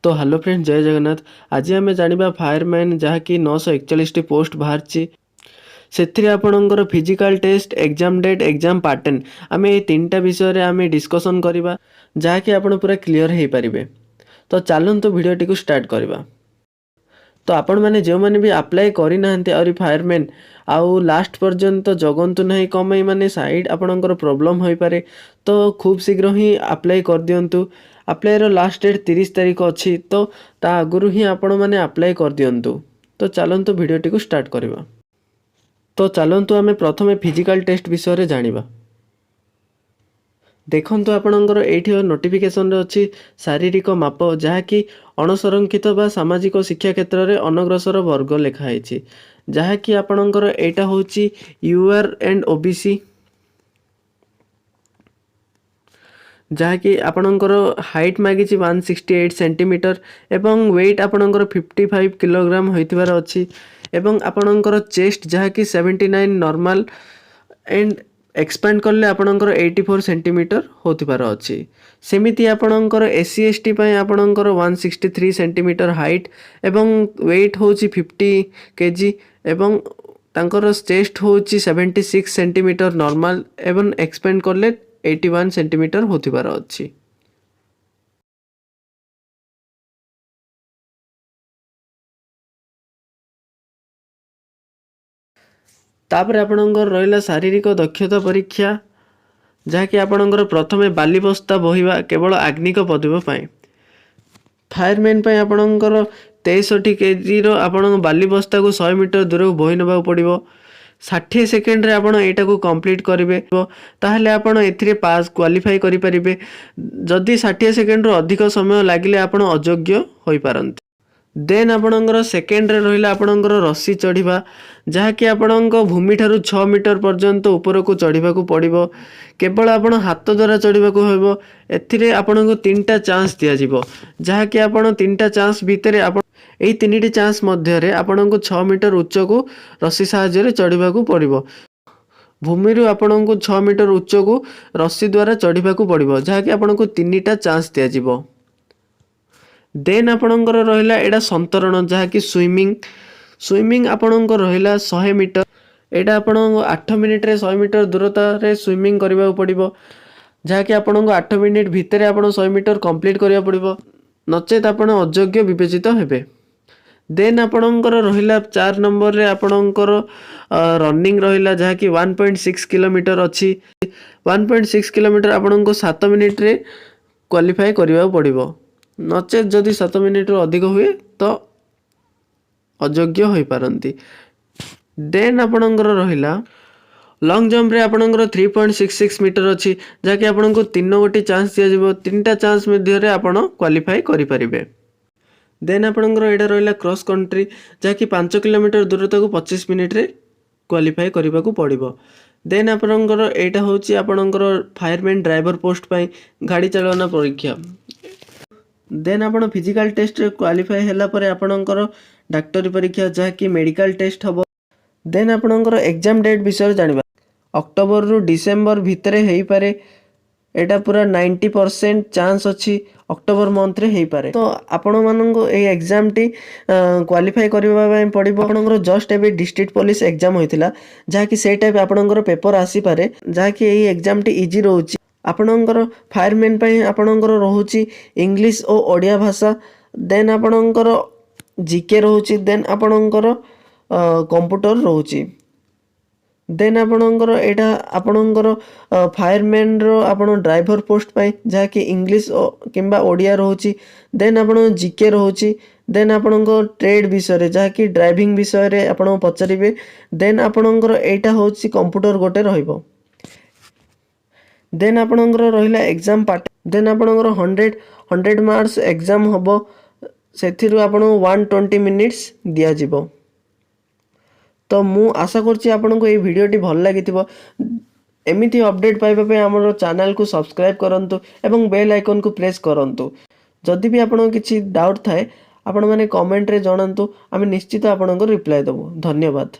तो hello friend, जय जगन्नाथ। आज आम जाना फायरमैन जहाँकि 941 पोस्ट बाहरी से आपणकर physical test exam date exam pattern आम ये 3टा विषय आम डिस्कसन करवा जहाँकि आप पूरा क्लीयर हो पारे। तो चलतु भिडटी को स्टार्ट करवा। तो आपण मैंने जो मैंने भी अप्लाई करना और फायरमैन आउ लास्ट पर्यंत जगंतु ना कम मैंने साइड आपणकर प्रोब्लेम हो पारे। तो खूब शीघ्र ही अप्लाई कर दिंतु। अप्लाईर लास्ट डेट 30 तारीख अच्छी, तो ता आगुरी ही आपण मैंने अप्लाई कर दिंतु। तो चलतु भिडटी को स्टार्ट करवा। तो चलतु आम प्रथम फिजिकल टेस्ट विषय जानिबा। देखंतु आपणकर एठी नोटिफिकेशन अच्छी शारीरिक माप जहाँकि अणसंरक्षित बा सामाजिक शिक्षा क्षेत्र में अनग्रसर वर्ग लिखाई जहाँकि आपणकर एटा होची यूआर एंड ओबीसी जहाँकि आपणकर हाइट मागी 168 सेंटीमीटर एवं वेट आपणकर 55 किलोग्राम होइतिबार अछि एवं आपणकर चेस्ट जहाँकि 79 नॉर्मल एंड एक्सपैंड करले आपणकर 84 सेंटीमीटर होतिबार अछि। सेमिति आपणकर एससी एसटी पय आपणकर 163 सेंटीमीटर हाइट एवं वेट होची 50 केजी एवं तांकर चेस्ट होची 76 सेंटीमीटर नॉर्मल एवं एक्सपैंड करले 81 सेंटीमीटर होतिबार अछि। तापर आपणकर रहिला शारीरिक दक्षता परीक्षा जहाँकि आपणकर प्रथमे बाली बस्ता बोहिबा केवल आग्निक पदवी पाए। फायरमैन पाए आपणकर 63 केजी आपण बाली बस्ता को 100 मीटर दूर बोही नबा पड़ो। 60 सेकेंड रे आपण एटा को कंप्लीट करेंगे ताहले आपण एथिरे पास क्वालिफाई करि परिबे। जदि 60 सेकेंड रो अधिक समय लागिले आपण अयोग्य होई पारंती। देन आपणकर सेकेंड रे रहिला आपणकर रस्सी चढ़िबा जहाँकि आपणक भूमि ठारू 6 मीटर पर्यंत ऊपर को चढ़िबा को पड़िबो। केवल आपण हाथ द्वारा चढ़िबा को होइबो। एथिरे आपणको 3टा चांस दिया जिवो जहाँकि आपण 3टा चांस भितरे आपण एई 3टी चांस मध्य रे आपणको 6 मीटर उच्च को रस्सी सहायता रे चढ़िबा को पड़िबो। भूमि रू आपणको 6 मीटर उच्च को रस्सी द्वारा चढ़िबा को पड़िबो जहाँकि आपणको 3टा चांस दिया जिवो। देन आपणकर रहिला एडा संतरण जहाँकि स्विमिंग आपणकर रहिला 100 मीटर। एडा आपण 8 मिनिट रे 100 मीटर दूरता रे स्विमिंग करबा पड़िबो जहाँकि आपणको 8 मिनिट भितरे आपण 100 मीटर कंप्लीट करबा पड़िबो, नचेत आपण अयोग्य विवेचित हेबे। देन आपणकर रहिला 4 नंबर रे आपणकर रनिंग रहिला जहाँकि 1.6 किलोमीटर अच्छी। 1.6 किलोमीटर आपणको 7 मिनिट रे क्वालिफाई करबा पड़िबो, नचेत जदि 7 मिनिट रो अधिक हुए तो अयोग्य होई पारंती। देन आपणकर रहिला लॉन्ग जंप रे आपणकर 3.66 मीटर अच्छी जहाँकि आपणको 3 गोटी चांस दिया जिवो। 3टा चांस मध्य रे आपण क्वालिफाई करि परिबे। देन आपणकर एडा रहिला क्रॉस कंट्री जहाँकि 5 किलोमीटर दूरता को 25 मिनिट रे क्वालिफाई करबा को पड़िबो। देन आपणकर एटा होची आपणकर फायरमैन ड्राइवर पोस्ट पई गाड़ी चालना परीक्षा। देन आपण फिजिकल टेस्ट रे क्वालिफाई हैला परे आपणकर डाक्टरी परीक्षा जहाँकि मेडिकल टेस्ट हबो। देन आपणकर एग्जाम डेट विषय जानिबा। अक्टोबर रु डिसेंबर भितरे हेई पारे। एटा पूरा 90% चांस अच्छी अक्टोबर मंथ रे हेई पारे। तो आपण मानको ए एग्जाम टी क्वालिफाई करबा पय पड़िबो। आपणकर जस्ट एबे डिस्ट्रिक्ट पुलिस एग्जाम होइतिला जहाँकि से टाइप आपणकर पेपर आसी पारे जहाँकि ए एग्जाम टी इजी रहउची। आपणकर फायरमैन पय आपणकर रहउची इंग्लिश और ओडिया भाषा। देन आपणकर जीके रहउची। देन आपणकर कंप्यूटर रहउची। देन आपणकर एटा आपणकर फायरमैन रो आपण ड्राइवर पोस्ट पाई जहाँकि इंग्लिश किंबा ओडिया रहउची। देन आपण जीके रहउची। देन आपणको ट्रेड विषय जहाँकि ड्राइविंग विषय रे आपण पचारिबे। देन आपणकर एटा होची कंप्यूटर गोटे रहिबो। देन आपणकर रहिला एग्जाम पार्ट। देन आपणकर 100 मार्क्स एग्जाम हबो। सेथिरु आपण 120 मिनिट्स दिया जिवो। तो मु आशा करछि आपनको ए वीडियोटी भल लागिथिबो। एमिति अपडेट पाइबा पे हमर चैनल को सब्सक्राइब करंतु एवं बेल आइकन को प्रेस करंतु। जदि भी आपनको किछि डाउट थाए आपण माने कमेंट रे जणांतु, आमे निश्चित आपनको रिप्लाई देबो। धन्यवाद।